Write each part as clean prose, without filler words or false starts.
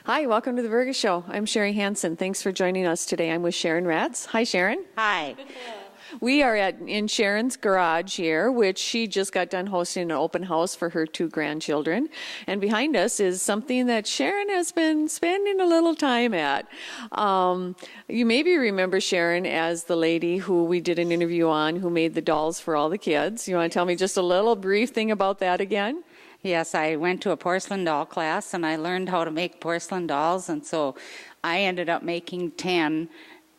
Hi, welcome to the Vergas Show. I'm Sherry Hansen. Thanks for joining us today. I'm with Sharon Ratz. Hi, Sharon. Hi. We are in Sharon's garage here, which she just got done hosting an open house for her 2 grandchildren. And behind us is something that Sharon has been spending a little time at. You maybe remember Sharon as the lady who we did an interview on who made the dolls for all the kids. You want to tell me just a little brief thing about that again? Yes, I went to a porcelain doll class and I learned how to make porcelain dolls, and so I ended up making 10,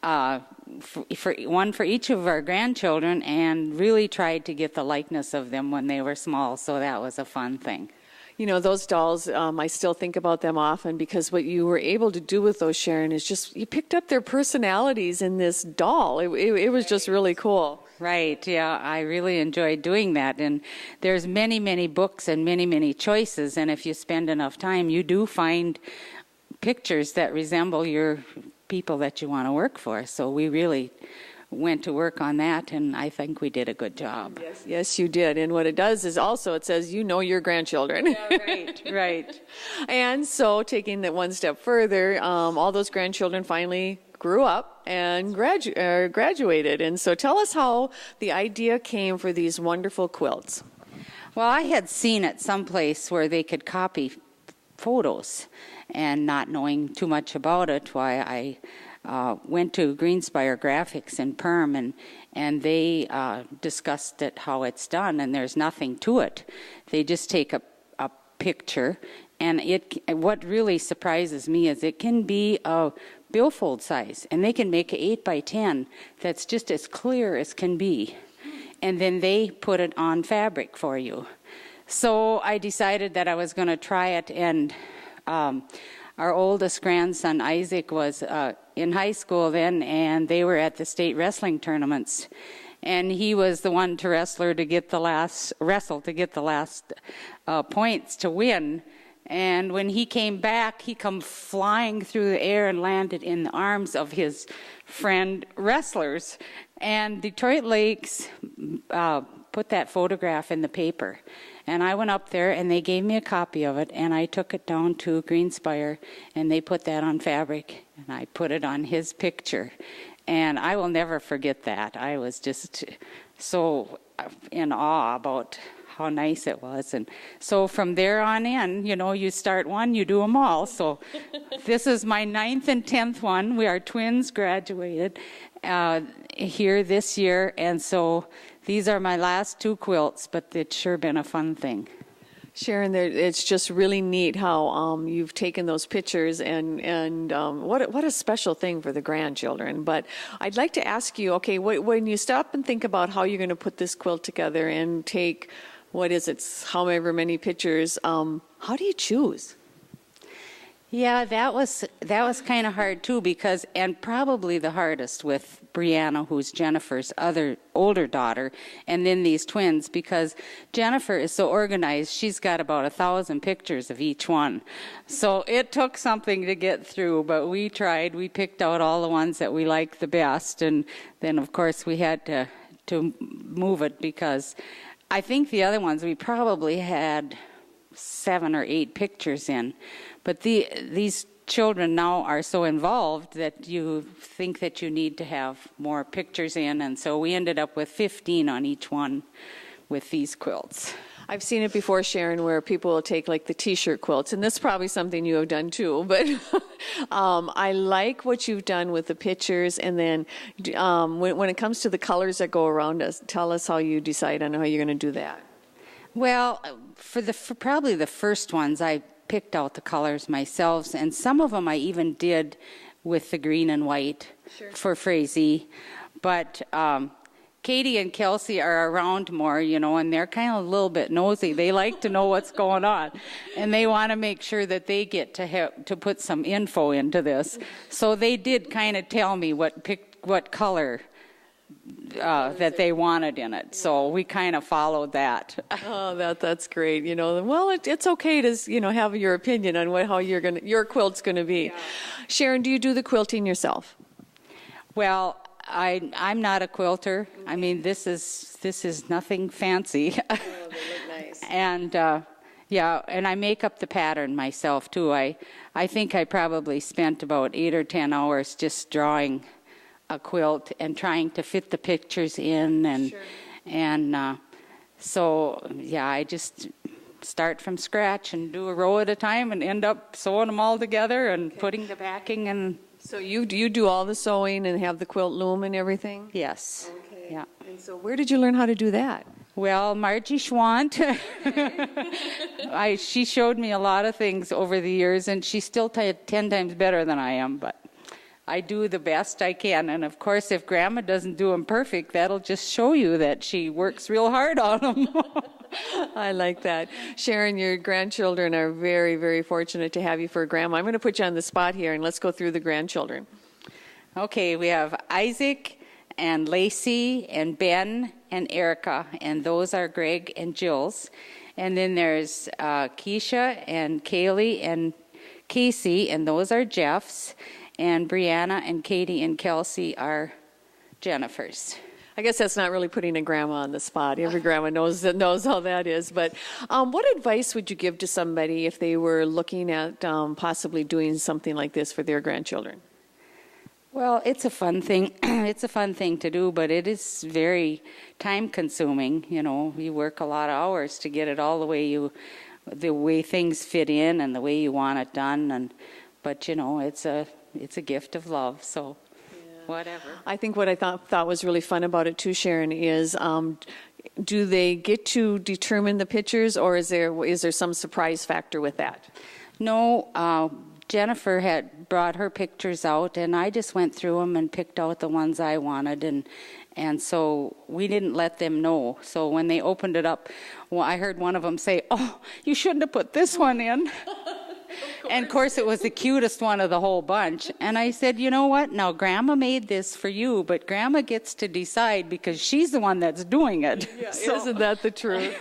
one for each of our grandchildren, and really tried to get the likeness of them when they were small, so that was a fun thing. You know, those dolls, I still think about them often because what you were able to do with those, Sharon, is just you picked up their personalities in this doll. It was just really cool. Right, yeah, I really enjoyed doing that. And there's many, many books and many, many choices. And if you spend enough time, you do find pictures that resemble your people that you want to work for. So we really went to work on that, and I think we did a good job. Yes, you did. And what it does is also it says, you know, your grandchildren. Yeah, right, right. And so taking that one step further, all those grandchildren finally grew up and graduated. And so tell us how the idea came for these wonderful quilts. Well, I had seen it someplace where they could copy photos, and not knowing too much about it, why I went to Greenspire Graphics in Perm, and they discussed it, how it's done, and there's nothing to it. They just take a picture, and what really surprises me is it can be a billfold size, and they can make an 8 by 10 that's just as clear as can be, and then they put it on fabric for you. So I decided that I was going to try it, and our oldest grandson Isaac was in high school then, and they were at the state wrestling tournaments, and he was the one to wrestle to get the last points to win. And when he came back, he come flying through the air and landed in the arms of his friend wrestlers. And Detroit Lakes put that photograph in the paper. And I went up there, and they gave me a copy of it, and I took it down to Greenspire, and they put that on fabric, and I put it on his picture. And I will never forget that. I was just so in awe about how nice it was. And so from there on in, you know, you start one, you do them all. So this is my 9th and 10th one. We are twins, graduated here this year, and so these are my last 2 quilts, but it's sure been a fun thing. Sharon, it's just really neat how you've taken those pictures, and what a special thing for the grandchildren. But I'd like to ask you, okay, when you stop and think about how you're going to put this quilt together and take, what is it, however many pictures, how do you choose? Yeah, that was kind of hard too, because, and probably the hardest with Brianna, who's Jennifer's older daughter, and then these twins, because Jennifer is so organized. She's got about 1,000 pictures of each one. So it took something to get through, but we tried. We picked out all the ones that we liked the best, and then of course we had to move it, because I think the other ones we probably had 7 or 8 pictures in. But these children now are so involved that you think that you need to have more pictures in, and so we ended up with 15 on each one with these quilts. I've seen it before, Sharon, where people will take like the T-shirt quilts, and this is probably something you have done too, but I like what you've done with the pictures, and then when it comes to the colors that go around us, tell us how you decide on how you're going to do that. Well, for probably the first ones, I picked out the colors myself, and some of them I even did with the green and white for Frazee. But Katie and Kelsey are around more, you know, and they're kind of a little bit nosy. They like to know what's going on, and they want to make sure that they get to put some info into this. So they did kind of tell me what color that they wanted in it, so we kind of followed that. Oh, that's great. You know, well, it's okay to have your opinion on how your quilt's going to be. Yeah. Sharon, do you do the quilting yourself? Well, I'm not a quilter. I mean, this is nothing fancy. Oh, they look nice. And Yeah, and I make up the pattern myself too. I think I probably spent about 8 or 10 hours just drawing a quilt and trying to fit the pictures in, and Sure. and so yeah, I just start from scratch and do a row at a time and end up sewing them all together and putting the backing and. So you do all the sewing and have the quilt loom and everything? Yes. Okay. Yeah. And so where did you learn how to do that? Well, Margie Schwant, she showed me a lot of things over the years, and she's still 10 times better than I am, but I do the best I can. And of course, if Grandma doesn't do them perfect, that'll just show you that she works real hard on them. I like that. Sharon, your grandchildren are very, very fortunate to have you for a grandma. I'm going to put you on the spot here, and let's go through the grandchildren. Okay, we have Isaac and Lacey and Ben and Erica, and those are Greg and Jill's. And then there's Keisha and Kaylee and Casey, and those are Jeff's. And Brianna and Katie and Kelsey are Jennifer's. I guess that's not really putting a grandma on the spot. Every grandma knows how that is. But what advice would you give to somebody if they were looking at possibly doing something like this for their grandchildren? Well, it's a fun thing. It's a fun thing to do, but it is very time-consuming. You know, you work a lot of hours to get it all the way things fit in and the way you want it done. But you know, it's a gift of love. So. Whatever. I think what I thought was really fun about it too, Sharon, is do they get to determine the pictures, or is there some surprise factor with that? No, Jennifer had brought her pictures out, and I just went through them and picked out the ones I wanted, and so we didn't let them know. So when they opened it up, well, I heard one of them say, "Oh, you shouldn't have put this one in." And of course, it was the cutest one of the whole bunch. And I said, you know what? Now, Grandma made this for you, but Grandma gets to decide because she's the one that's doing it. Yeah, so. Isn't that the truth?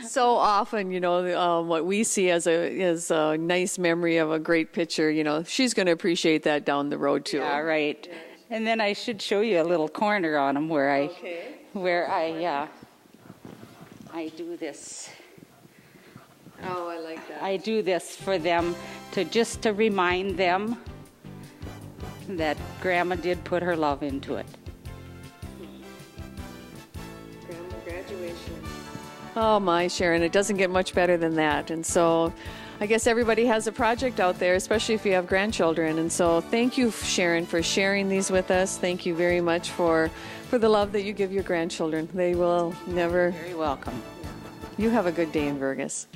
So often, you know, what we see as a nice memory of a great picture, you know, she's going to appreciate that down the road too. Yeah, right. Yeah. And then I should show you a little corner on them where I do this. Oh, I like that. I do this for them to remind them that Grandma did put her love into it. Grandma graduation. Oh my, Sharon, it doesn't get much better than that. And so I guess everybody has a project out there, especially if you have grandchildren. And so thank you, Sharon, for sharing these with us. Thank you very much for the love that you give your grandchildren. They will never... Very welcome. You have a good day in Vergas.